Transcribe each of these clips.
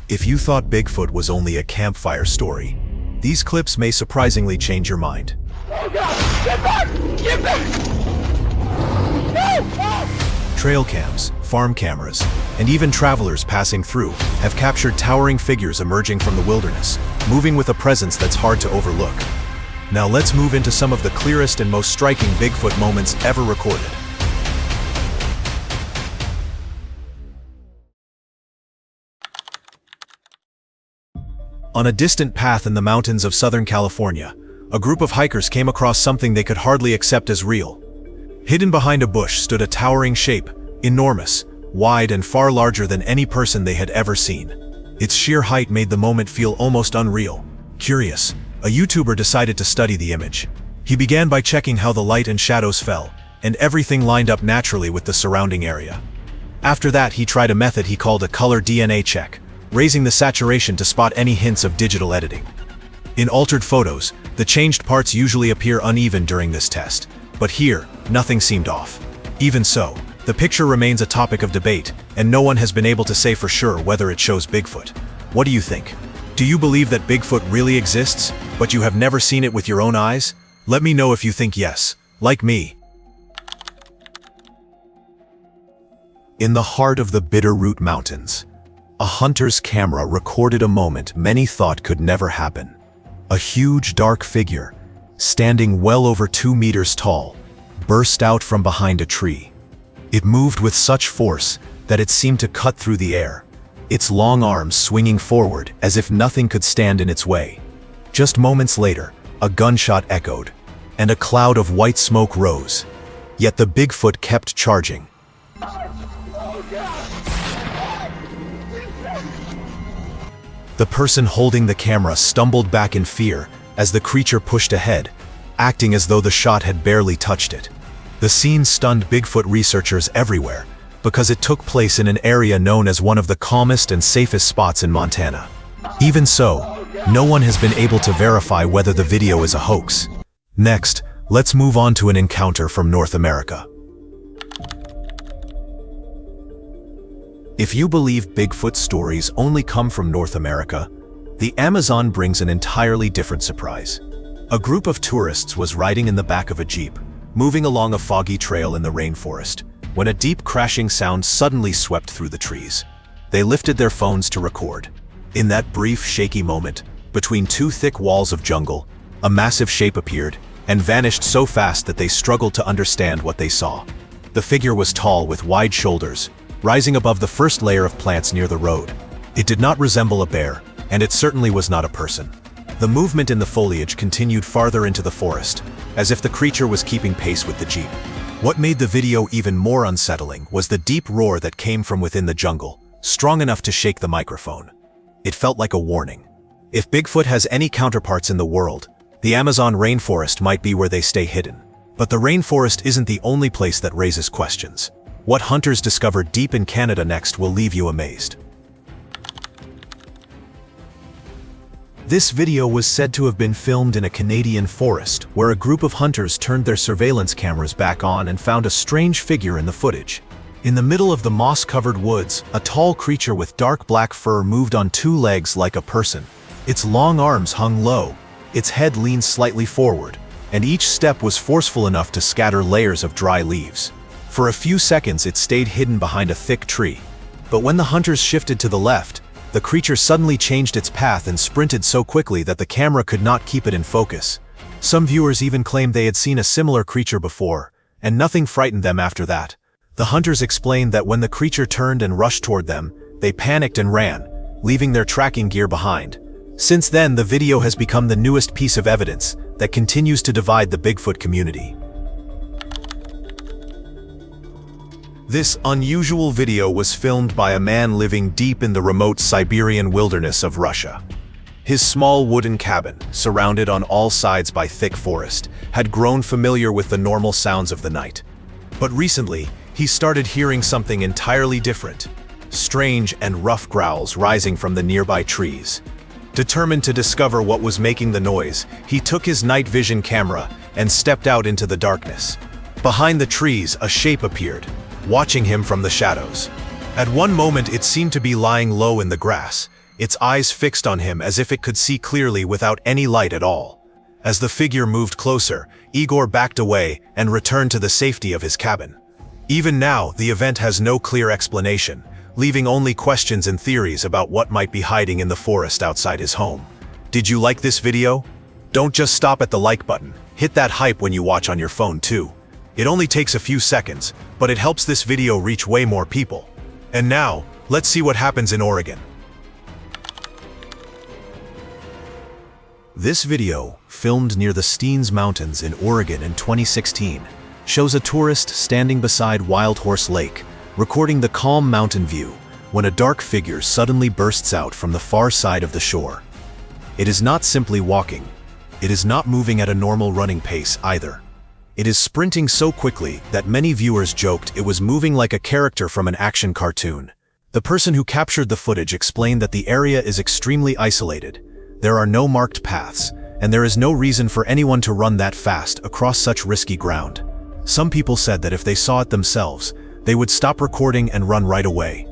If you thought Bigfoot was only a campfire story, these clips may surprisingly change your mind. Oh God! Get back! Get back! No! Trail cams, farm cameras, and even travelers passing through have captured towering figures emerging from the wilderness, moving with a presence that's hard to overlook. Now let's move into some of the clearest and most striking Bigfoot moments ever recorded. On a distant path in the mountains of Southern California, a group of hikers came across something they could hardly accept as real. Hidden behind a bush stood a towering shape, enormous, wide and far larger than any person they had ever seen. Its sheer height made the moment feel almost unreal. Curious, a YouTuber decided to study the image. He began by checking how the light and shadows fell, and everything lined up naturally with the surrounding area. After that, he tried a method he called a color DNA check, raising the saturation to spot any hints of digital editing. In altered photos, the changed parts usually appear uneven during this test, but here, nothing seemed off. Even so, the picture remains a topic of debate, and no one has been able to say for sure whether it shows Bigfoot. What do you think? Do you believe that Bigfoot really exists, but you have never seen it with your own eyes? Let me know if you think yes, like me. In the heart of the Bitterroot Mountains, a hunter's camera recorded a moment many thought could never happen. A huge dark figure, standing well over 2 meters tall, burst out from behind a tree. It moved with such force that it seemed to cut through the air, its long arms swinging forward as if nothing could stand in its way. Just moments later, a gunshot echoed, and a cloud of white smoke rose. Yet the Bigfoot kept charging. The person holding the camera stumbled back in fear as the creature pushed ahead, acting as though the shot had barely touched it. The scene stunned Bigfoot researchers everywhere because it took place in an area known as one of the calmest and safest spots in Montana. Even so, no one has been able to verify whether the video is a hoax. Next, let's move on to an encounter from North America. If you believe Bigfoot stories only come from North America, the Amazon brings an entirely different surprise. A group of tourists was riding in the back of a Jeep, moving along a foggy trail in the rainforest, when a deep crashing sound suddenly swept through the trees. They lifted their phones to record. In that brief, shaky moment, between 2 thick walls of jungle, a massive shape appeared and vanished so fast that they struggled to understand what they saw. The figure was tall with wide shoulders, rising above the first layer of plants near the road. It did not resemble a bear, and it certainly was not a person. The movement in the foliage continued farther into the forest, as if the creature was keeping pace with the Jeep. What made the video even more unsettling was the deep roar that came from within the jungle, strong enough to shake the microphone. It felt like a warning. If Bigfoot has any counterparts in the world, the Amazon rainforest might be where they stay hidden. But the rainforest isn't the only place that raises questions. What hunters discover deep in Canada next will leave you amazed. This video was said to have been filmed in a Canadian forest, where a group of hunters turned their surveillance cameras back on and found a strange figure in the footage. In the middle of the moss-covered woods, a tall creature with dark black fur moved on 2 legs like a person. Its long arms hung low, its head leaned slightly forward, and each step was forceful enough to scatter layers of dry leaves. For a few seconds it stayed hidden behind a thick tree, but when the hunters shifted to the left, the creature suddenly changed its path and sprinted so quickly that the camera could not keep it in focus. Some viewers even claimed they had seen a similar creature before, and nothing frightened them after that. The hunters explained that when the creature turned and rushed toward them, they panicked and ran, leaving their tracking gear behind. Since then, the video has become the newest piece of evidence that continues to divide the Bigfoot community. This unusual video was filmed by a man living deep in the remote Siberian wilderness of Russia. His small wooden cabin, surrounded on all sides by thick forest, had grown familiar with the normal sounds of the night. But recently, he started hearing something entirely different: strange and rough growls rising from the nearby trees. Determined to discover what was making the noise, he took his night vision camera and stepped out into the darkness. Behind the trees, a shape appeared, watching him from the shadows. At one moment, it seemed to be lying low in the grass, its eyes fixed on him as if it could see clearly without any light at all. As the figure moved closer, Igor backed away and returned to the safety of his cabin. Even now, the event has no clear explanation, leaving only questions and theories about what might be hiding in the forest outside his home. Did you like this video? Don't just stop at the like button. Hit that hype when you watch on your phone too. It only takes a few seconds, but it helps this video reach way more people. And now, let's see what happens in Oregon. This video, filmed near the Steens Mountains in Oregon in 2016, shows a tourist standing beside Wild Horse Lake, recording the calm mountain view, when a dark figure suddenly bursts out from the far side of the shore. It is not simply walking. It is not moving at a normal running pace either. It is sprinting so quickly that many viewers joked it was moving like a character from an action cartoon. The person who captured the footage explained that the area is extremely isolated. There are no marked paths, and there is no reason for anyone to run that fast across such risky ground. Some people said that if they saw it themselves, they would stop recording and run right away.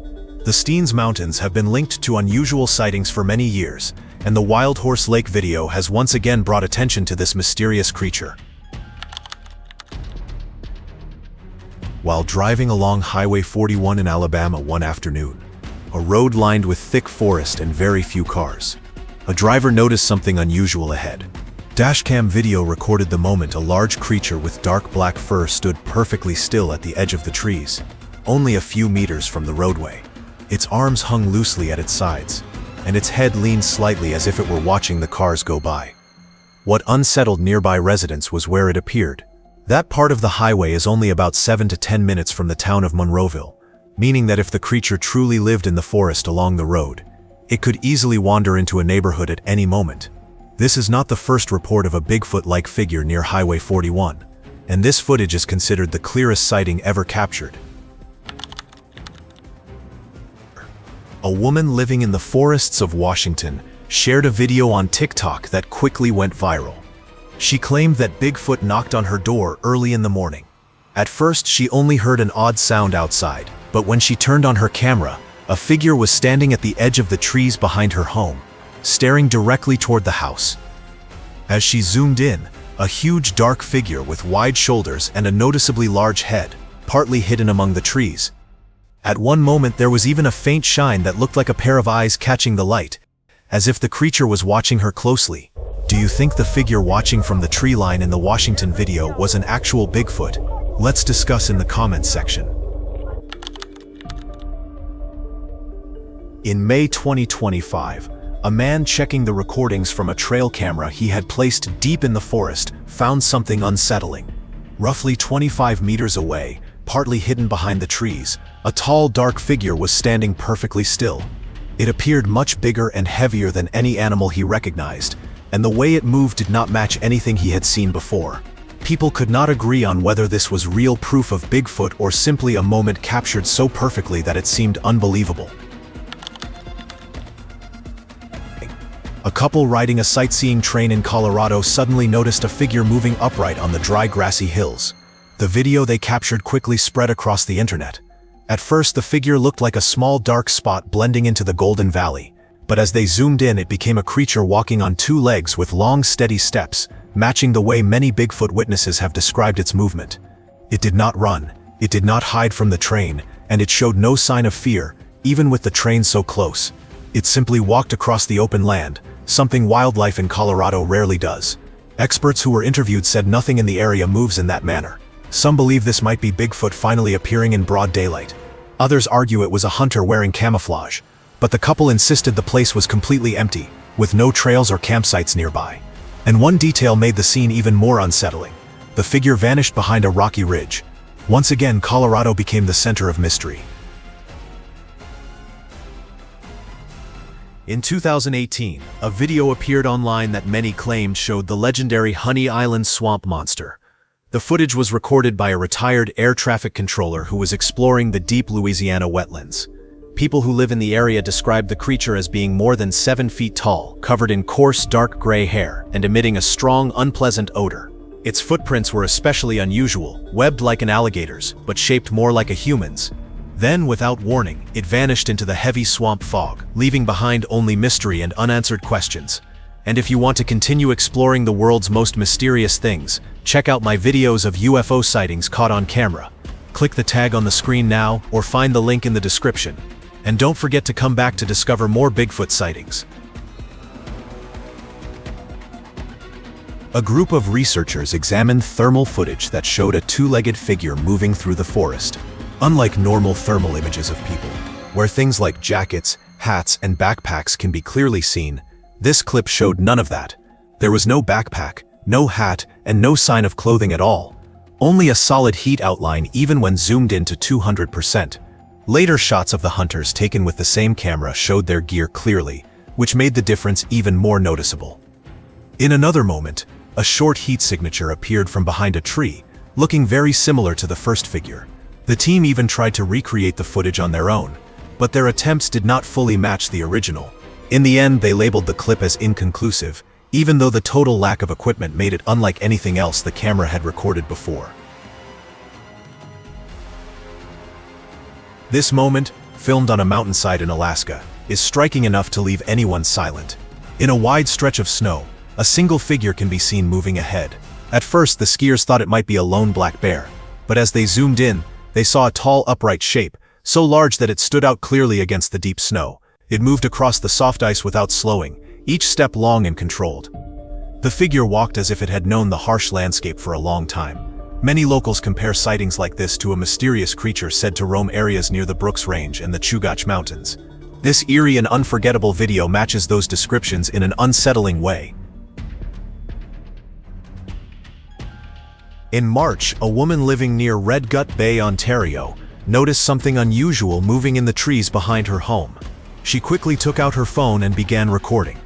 The Steens Mountains have been linked to unusual sightings for many years, and the Wild Horse Lake video has once again brought attention to this mysterious creature. While driving along Highway 41 in Alabama one afternoon, a road lined with thick forest and very few cars, a driver noticed something unusual ahead. Dashcam video recorded the moment a large creature with dark black fur stood perfectly still at the edge of the trees, only a few meters from the roadway. Its arms hung loosely at its sides, and its head leaned slightly as if it were watching the cars go by. What unsettled nearby residents was where it appeared. That part of the highway is only about 7 to 10 minutes from the town of Monroeville, meaning that if the creature truly lived in the forest along the road, it could easily wander into a neighborhood at any moment. This is not the first report of a Bigfoot-like figure near Highway 41, and this footage is considered the clearest sighting ever captured. A woman living in the forests of Washington shared a video on TikTok that quickly went viral. She claimed that Bigfoot knocked on her door early in the morning. At first, she only heard an odd sound outside, but when she turned on her camera, a figure was standing at the edge of the trees behind her home, staring directly toward the house. As she zoomed in, a huge dark figure with wide shoulders and a noticeably large head, partly hidden among the trees. At one moment there was even a faint shine that looked like a pair of eyes catching the light, as if the creature was watching her closely. Do you think the figure watching from the tree line in the Washington video was an actual Bigfoot? Let's discuss in the comments section. In May 2025, a man checking the recordings from a trail camera he had placed deep in the forest found something unsettling. Roughly 25 meters away, partly hidden behind the trees, a tall, dark figure was standing perfectly still. It appeared much bigger and heavier than any animal he recognized, and the way it moved did not match anything he had seen before. People could not agree on whether this was real proof of Bigfoot or simply a moment captured so perfectly that it seemed unbelievable. A couple riding a sightseeing train in Colorado suddenly noticed a figure moving upright on the dry, grassy hills. The video they captured quickly spread across the internet. At first, the figure looked like a small dark spot blending into the Golden Valley, but as they zoomed in, it became a creature walking on two legs with long, steady steps, matching the way many Bigfoot witnesses have described its movement. It did not run, it did not hide from the train, and it showed no sign of fear, even with the train so close. It simply walked across the open land, something wildlife in Colorado rarely does. Experts who were interviewed said nothing in the area moves in that manner. Some believe this might be Bigfoot finally appearing in broad daylight. Others argue it was a hunter wearing camouflage, but the couple insisted the place was completely empty, with no trails or campsites nearby. And one detail made the scene even more unsettling. The figure vanished behind a rocky ridge. Once again, Colorado became the center of mystery. In 2018, a video appeared online that many claimed showed the legendary Honey Island swamp monster. The footage was recorded by a retired air traffic controller who was exploring the deep Louisiana wetlands. People who live in the area described the creature as being more than 7 feet tall, covered in coarse dark gray hair, and emitting a strong, unpleasant odor. Its footprints were especially unusual, webbed like an alligator's, but shaped more like a human's. Then, without warning, it vanished into the heavy swamp fog, leaving behind only mystery and unanswered questions. And if you want to continue exploring the world's most mysterious things, check out my videos of UFO sightings caught on camera. Click the tag on the screen now, or find the link in the description. And don't forget to come back to discover more Bigfoot sightings. A group of researchers examined thermal footage that showed a two-legged figure moving through the forest. Unlike normal thermal images of people, where things like jackets, hats, and backpacks can be clearly seen, this clip showed none of that. There was no backpack, no hat, and no sign of clothing at all. Only a solid heat outline even when zoomed in to 200%. Later shots of the hunters taken with the same camera showed their gear clearly, which made the difference even more noticeable. In another moment, a short heat signature appeared from behind a tree, looking very similar to the first figure. The team even tried to recreate the footage on their own, but their attempts did not fully match the original. In the end, they labeled the clip as inconclusive, even though the total lack of equipment made it unlike anything else the camera had recorded before. This moment, filmed on a mountainside in Alaska, is striking enough to leave anyone silent. In a wide stretch of snow, a single figure can be seen moving ahead. At first, the skiers thought it might be a lone black bear, but as they zoomed in, they saw a tall, upright shape, so large that it stood out clearly against the deep snow. It moved across the soft ice without slowing, each step long and controlled. The figure walked as if it had known the harsh landscape for a long time. Many locals compare sightings like this to a mysterious creature said to roam areas near the Brooks Range and the Chugach Mountains. This eerie and unforgettable video matches those descriptions in an unsettling way. In March, a woman living near Red Gut Bay, Ontario, noticed something unusual moving in the trees behind her home. She quickly took out her phone and began recording.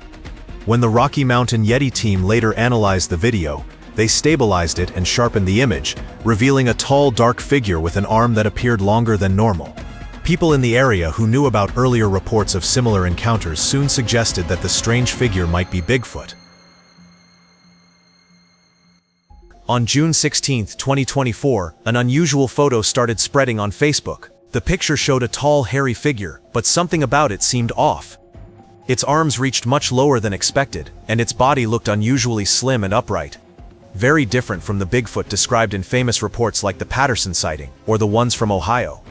When the Rocky Mountain Yeti team later analyzed the video, they stabilized it and sharpened the image, revealing a tall, dark figure with an arm that appeared longer than normal. People in the area who knew about earlier reports of similar encounters soon suggested that the strange figure might be Bigfoot. On June 16, 2024, an unusual photo started spreading on Facebook. The picture showed a tall, hairy figure, but something about it seemed off. Its arms reached much lower than expected, and its body looked unusually slim and upright. Very different from the Bigfoot described in famous reports like the Patterson sighting, or the ones from Ohio.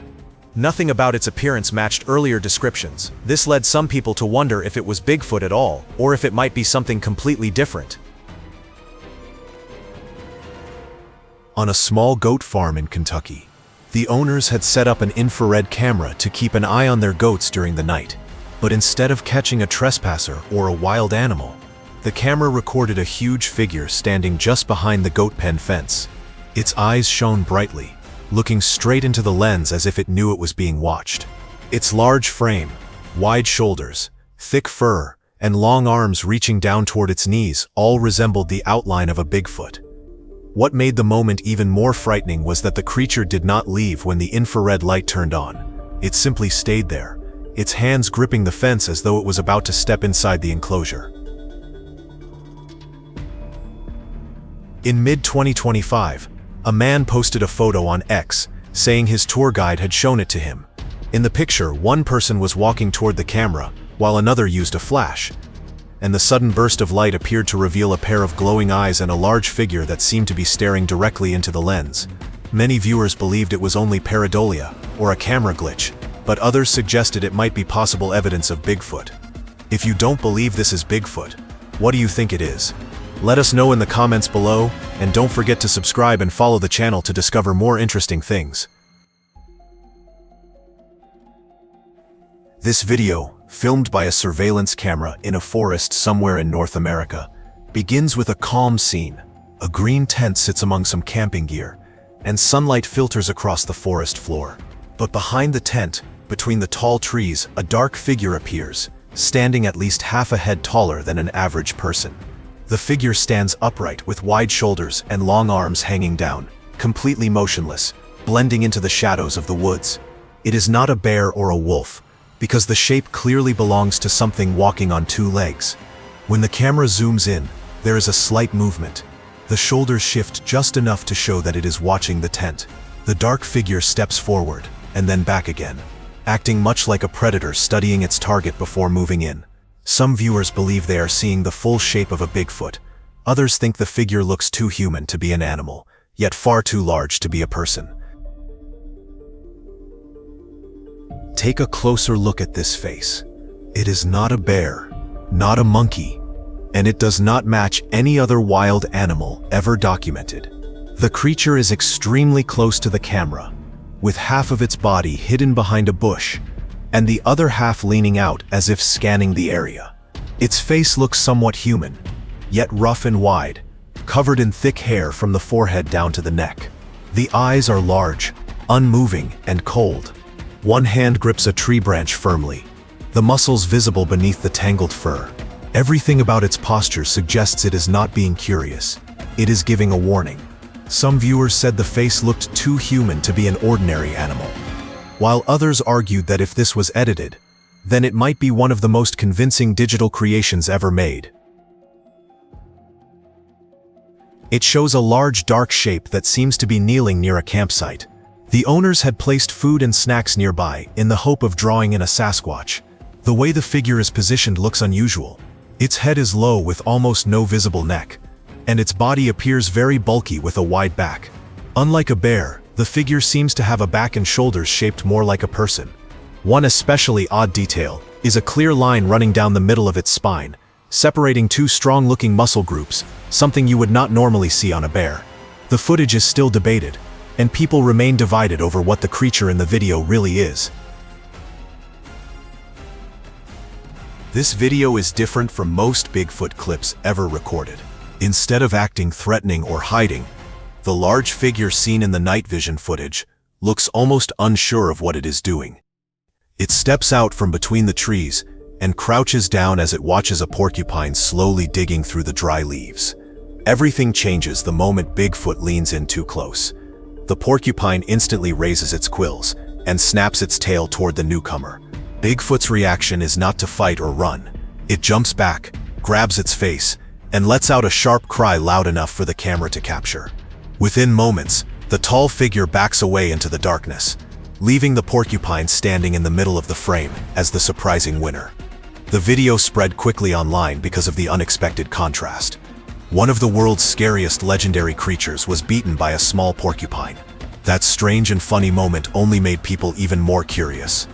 Nothing about its appearance matched earlier descriptions. This led some people to wonder if it was Bigfoot at all, or if it might be something completely different. On a small goat farm in Kentucky, the owners had set up an infrared camera to keep an eye on their goats during the night. But instead of catching a trespasser or a wild animal, the camera recorded a huge figure standing just behind the goat pen fence. Its eyes shone brightly, looking straight into the lens as if it knew it was being watched. Its large frame, wide shoulders, thick fur, and long arms reaching down toward its knees all resembled the outline of a Bigfoot. What made the moment even more frightening was that the creature did not leave when the infrared light turned on. It simply stayed there, its hands gripping the fence as though it was about to step inside the enclosure. In mid-2025, a man posted a photo on X, saying his tour guide had shown it to him. In the picture, one person was walking toward the camera, while another used a flash. And the sudden burst of light appeared to reveal a pair of glowing eyes and a large figure that seemed to be staring directly into the lens. Many viewers believed it was only pareidolia, or a camera glitch, but others suggested it might be possible evidence of Bigfoot. If you don't believe this is Bigfoot, what do you think it is? Let us know in the comments below, and don't forget to subscribe and follow the channel to discover more interesting things. This video, filmed by a surveillance camera in a forest somewhere in North America, begins with a calm scene. A green tent sits among some camping gear, and sunlight filters across the forest floor. But behind the tent, between the tall trees, a dark figure appears, standing at least half a head taller than an average person. The figure stands upright with wide shoulders and long arms hanging down, completely motionless, blending into the shadows of the woods. It is not a bear or a wolf, because the shape clearly belongs to something walking on two legs. When the camera zooms in, there is a slight movement. The shoulders shift just enough to show that it is watching the tent. The dark figure steps forward, and then back again, acting much like a predator studying its target before moving in. Some viewers believe they are seeing the full shape of a Bigfoot. Others think the figure looks too human to be an animal, yet far too large to be a person. Take a closer look at this face. It is not a bear, not a monkey, and it does not match any other wild animal ever documented. The creature is extremely close to the camera, with half of its body hidden behind a bush, and the other half leaning out as if scanning the area. Its face looks somewhat human, yet rough and wide, covered in thick hair from the forehead down to the neck. The eyes are large, unmoving, and cold. One hand grips a tree branch firmly, the muscles visible beneath the tangled fur. Everything about its posture suggests it is not being curious. It is giving a warning. Some viewers said the face looked too human to be an ordinary animal, while others argued that if this was edited, then it might be one of the most convincing digital creations ever made. It shows a large dark shape that seems to be kneeling near a campsite. The owners had placed food and snacks nearby in the hope of drawing in a Sasquatch. The way the figure is positioned looks unusual. Its head is low with almost no visible neck, and its body appears very bulky with a wide back. Unlike a bear, the figure seems to have a back and shoulders shaped more like a person. One especially odd detail is a clear line running down the middle of its spine, separating two strong-looking muscle groups, something you would not normally see on a bear. The footage is still debated, and people remain divided over what the creature in the video really is. This video is different from most Bigfoot clips ever recorded. Instead of acting threatening or hiding, the large figure seen in the night vision footage looks almost unsure of what it is doing. It steps out from between the trees and crouches down as it watches a porcupine slowly digging through the dry leaves. Everything changes the moment Bigfoot leans in too close. The porcupine instantly raises its quills and snaps its tail toward the newcomer. Bigfoot's reaction is not to fight or run. It jumps back, grabs its face, and lets out a sharp cry loud enough for the camera to capture. Within moments, the tall figure backs away into the darkness, leaving the porcupine standing in the middle of the frame as the surprising winner. The video spread quickly online because of the unexpected contrast. One of the world's scariest legendary creatures was beaten by a small porcupine. That strange and funny moment only made people even more curious.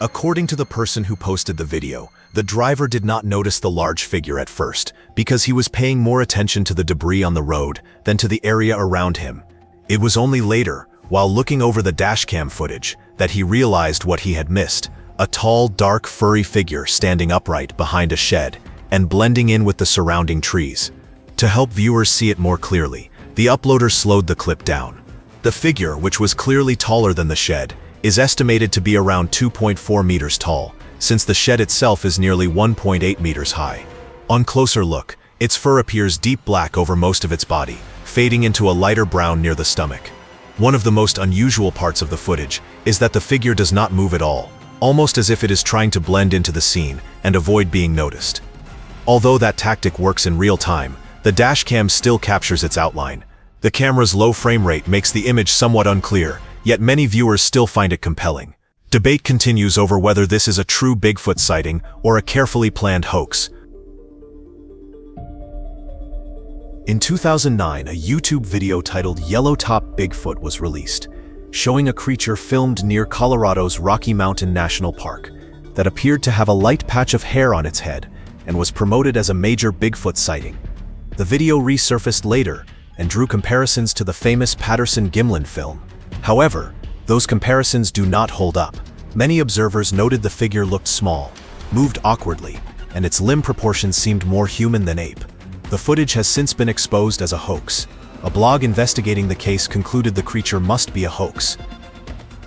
According to the person who posted the video, the driver did not notice the large figure at first because he was paying more attention to the debris on the road than to the area around him. It was only later, while looking over the dashcam footage, that he realized what he had missed: a tall, dark, furry figure standing upright behind a shed and blending in with the surrounding trees. To help viewers see it more clearly, the uploader slowed the clip down. The figure, which was clearly taller than the shed, is estimated to be around 2.4 meters tall, since the shed itself is nearly 1.8 meters high. On closer look, its fur appears deep black over most of its body, fading into a lighter brown near the stomach. One of the most unusual parts of the footage is that the figure does not move at all, almost as if it is trying to blend into the scene and avoid being noticed. Although that tactic works in real time, the dashcam still captures its outline. The camera's low frame rate makes the image somewhat unclear, yet many viewers still find it compelling. Debate continues over whether this is a true Bigfoot sighting or a carefully planned hoax. In 2009, a YouTube video titled "Yellow Top Bigfoot" was released, showing a creature filmed near Colorado's Rocky Mountain National Park that appeared to have a light patch of hair on its head and was promoted as a major Bigfoot sighting. The video resurfaced later and drew comparisons to the famous Patterson-Gimlin film. However, those comparisons do not hold up. Many observers noted the figure looked small, moved awkwardly, and its limb proportions seemed more human than ape. The footage has since been exposed as a hoax. A blog investigating the case concluded the creature must be a hoax.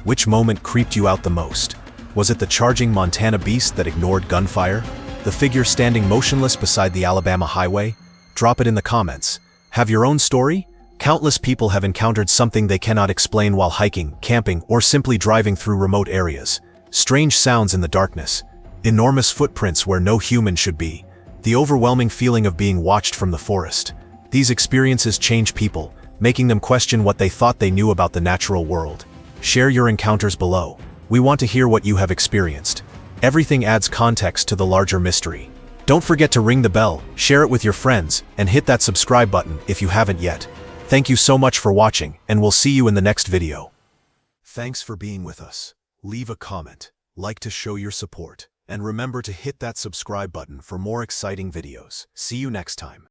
Which moment creeped you out the most? Was it the charging Montana beast that ignored gunfire? The figure standing motionless beside the Alabama highway? Drop it in the comments. Have your own story? Countless people have encountered something they cannot explain while hiking, camping, or simply driving through remote areas. Strange sounds in the darkness, enormous footprints where no human should be, the overwhelming feeling of being watched from the forest. These experiences change people, making them question what they thought they knew about the natural world. Share your encounters below. We want to hear what you have experienced. Everything adds context to the larger mystery. Don't forget to ring the bell, share it with your friends, and hit that subscribe button if you haven't yet. Thank you so much for watching, and we'll see you in the next video. Thanks for being with us. Leave a comment, like to show your support, and remember to hit that subscribe button for more exciting videos. See you next time.